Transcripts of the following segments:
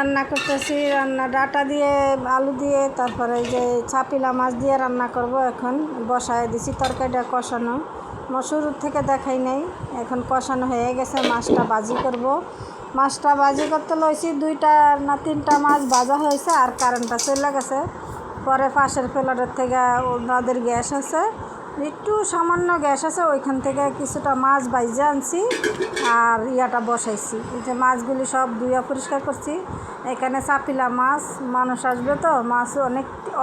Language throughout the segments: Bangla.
রান্না করতেছি, রান্না ডাটা দিয়ে আলু দিয়ে, তারপরে এই যে ছাপিলা মাছ দিয়ে রান্না করব। এখন বসায় দিছি, তরকারিটা কষানো শুরু থেকে দেখাই নাই, এখন কষানো হয়ে গেছে। মাছটা ভাজি করব। মাছটা ভাজি করতে লইছি, 2টা না 3টা মাছ ভাজা হয়েছে আর কারেন্টটা চলে গেছে। পরে পাশের প্লেটের থেকে ওনাদের গ্যাস আছে, একটু সামান্য গ্যাস আছে, ওইখান থেকে কিছুটা মাছ ভাইজা আনছি আর ইয়াটা বসাইছি। এই যে মাছগুলি সব ধুইয়া পরিষ্কার করছি। এখানে চাপিলা মাছ, মানুষ আসবে তো, মাছ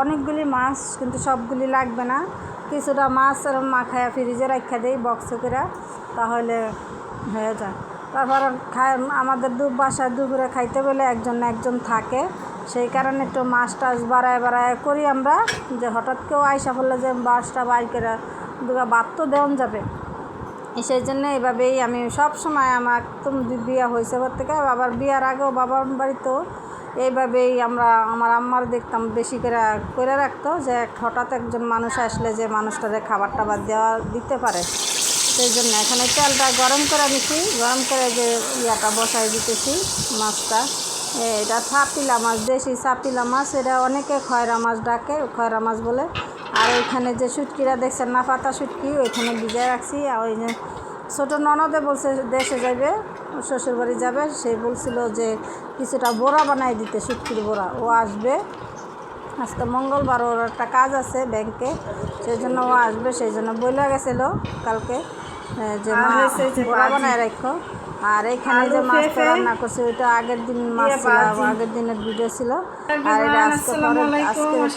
অনেকগুলি মাছ, কিন্তু সবগুলি লাগবে না। কিছুটা মাছ এরকম মাখায়া ফ্রিজে রাখা দেই বক্স করে, তাহলে হয়ে যায়। তারপর আমাদের বাসায় দুপুরে খাইতে বলে একজন না একজন থাকে, সেই কারণে একটু মাছ টাছ বাড়ায় করি আমরা, যে হঠাৎ কেউ আইসা বললে যে মাছটা বাইর করে দুটো ভাত তো দেওয়া যাবে। সেই জন্য এইভাবেই আমি সব সময় আমার একদম বিয়া হয়েছে থেকে, আবার বিয়ার আগেও বাবার বাড়িতেও এইভাবেই আমার আম্মার দেখতাম বেশি করে রাখতো, যে হঠাৎ একজন মানুষ আসলে যে মানুষটারে খাবার টাবার দিতে পারে। সেই জন্য এখানে তেলটা গরম করে নিচ্ছি, গরম করে যে ইয়াটা বসাই দিতেছি মাছটা। এটা ছাপিলা মাছ, দেশি ছাপিলা মাছ, এটা অনেকে খয়রা মাছ ডাকে, খয়রা মাছ বলে। আর ওইখানে যে শুটকিরা দেখছেন না, পাতা শুটকি, ওইখানে ভিজায় রাখছি। আর ওই যে ছোটো ননদে বলছে দেশে যাবে, শ্বশুরবাড়ি যাবে, সে বলছিল যে কিছুটা বড়া বানাই দিতে, শুটকির বড়া। ও আসবে আজকে মঙ্গলবার, ওর একটা কাজ আছে ব্যাংকে, সেই জন্য ও আসবে, সেই জন্য বলে গেছিলো কালকে যে মা বড়া বানায় রাখো। আর এইখানে যে মাছটা রান্না করছে ওইটা আগের দিন মাছ ছিল, আগের দিনের ভিডিও ছিল। আর এটা আজকে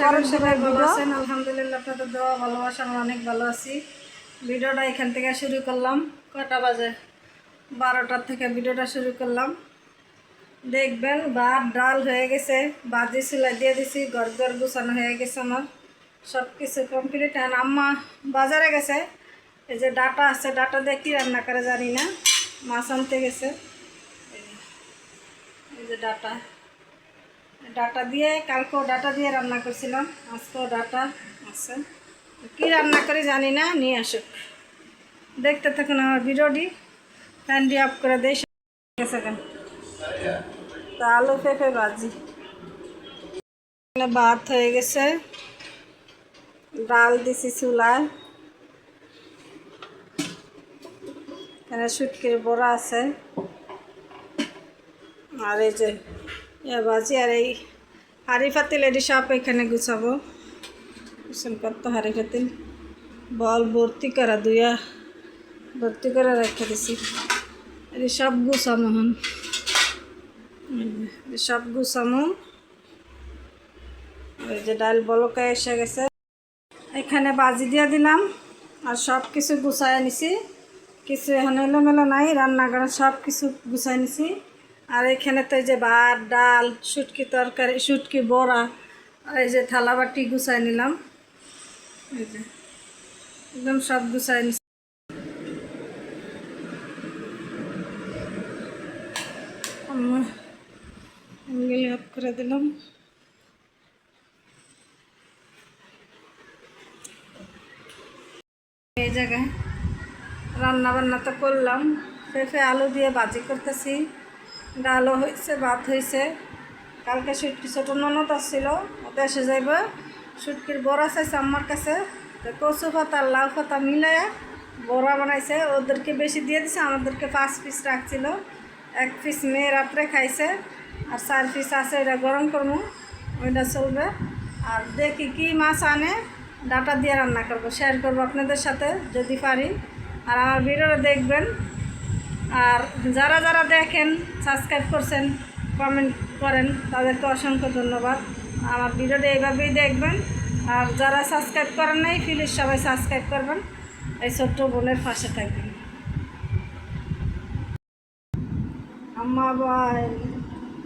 পরের দিনের ভিডিও। আলহামদুলিল্লাহ, আপনাদের দেওয়া ভালোবাসা আমি অনেক ভালো আছি। ভিডিওটা এখান থেকে শুরু করলাম, কটা বাজে, 12টার থেকে ভিডিওটা শুরু করলাম। দেখবেন ভাত ডাল হয়ে গেছে, বাজি চুলাই দিয়ে দিছি, ঘর গুছানো হয়ে গেছে, আমার সব কিছু কমপ্লিট। আর আম্মা বাজারে গেছে, এই যে ডাটা আছে, ডাটা দিয়ে কী রান্না করে জানি না, মাছ আনতে গেছে। এই যে ডাটা দিয়ে, কালকেও ডাটা দিয়ে রান্না করছিলাম, আজকেও ডাটা আছে। কী রান্না করে জানি না, নিয়ে আসুক, দেখতে থাকুন আমার ভিডিওটি। ফ্যানটি অফ করে দেয় গেছে কেন। তা আলু পেঁপে ভাজি, ভাত হয়ে গেছে, ডাল দিছি চুলায়, এখানে শুটকির বড়া আছে, আর এই যে ভাজি। আর এই হাঁড়ি পাতিল এটি সব এখানে গুছাবো, কত হাঁড়ি পাতিল বল ভর্তি করা, ভর্তি করে রেখে দিছি। এটি সব গুছামো, হন সব গুছামো। এই যে ডাল বলকা এসে গেছে, এখানে বাজি দিয়ে দিলাম আর সব কিছু গুছাই নিছি। কিছু এখন এলোমেলো নাই, রান্নাঘরে সব কিছু গুছাই নিছি। আর এখানে তো এই যে ভাত ডাল, শুটকি তরকারি, শুটকি বড়া, আর এই যে থালা বাটি গুছাই নিলাম, এই যে একদম সব গুছাই নিছি। অফ করে দিলাম। এই জায়গায় রান্না বান্না তো করলাম, পেঁপে আলু দিয়ে ভাজি করতেছি, ডালও হয়েছে, ভাত হয়েছে। কালকে শুটকি ছোটো ননদ আসছিল, দেশে যাইব, শুটকির বড়া চাইছে আমার কাছে, তো কচু পাতা আর লাউ পাতা মিলাইয়া বড়া বানাইছে, ওদেরকে বেশি দিয়ে দিছে, আমাদেরকে 5 পিস রাখছিল। 1 পিস মেয়ে রাত্রে খাইছে, আর 4 পিস আছে, ওইটা গরম করবো, ওইটা চলবে। আর দেখি কি মাছ আনে, ডাটা দিয়ে রান্না করবো, শেয়ার করবো আপনাদের সাথে যদি পারি। আর আমার ভিডিওটা দেখবেন, আর যারা যারা দেখেন, সাবস্ক্রাইব করছেন, কমেন্ট করেন, তাদেরকে অসংখ্য ধন্যবাদ। আমার ভিডিওটা এইভাবেই দেখবেন। আর যারা সাবস্ক্রাইব করেন নাই, প্লিজ সবাই সাবস্ক্রাইব করবেন, এই ছোট্ট বোনের পাশে থাকবেন। আম্মা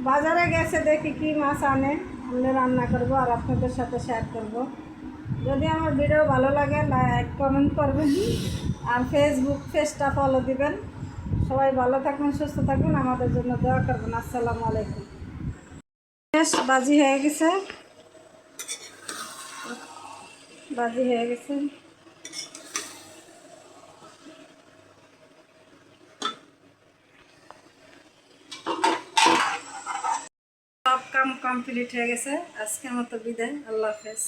বাজারে গেছে, দেখি কি মাছ আনে, আমরা রান্না করব আর আপনাদের সাথে শেয়ার করব। যদি আমার ভিডিও ভালো লাগে, লাইক কমেন্ট করবেন, আর ফেসবুক পেজটা ফলো দিবেন। সবাই ভালো থাকবেন, সুস্থ থাকবেন, আমাদের জন্য দোয়া করবেন। আসসালামু আলাইকুম। বেশ বাজি হয়ে গেছে, বাজি হয়ে গেছে। কাম কমপ্লিট হয়ে গেছে। আজকের মতো বিদায়, আল্লাহ হাফেজ।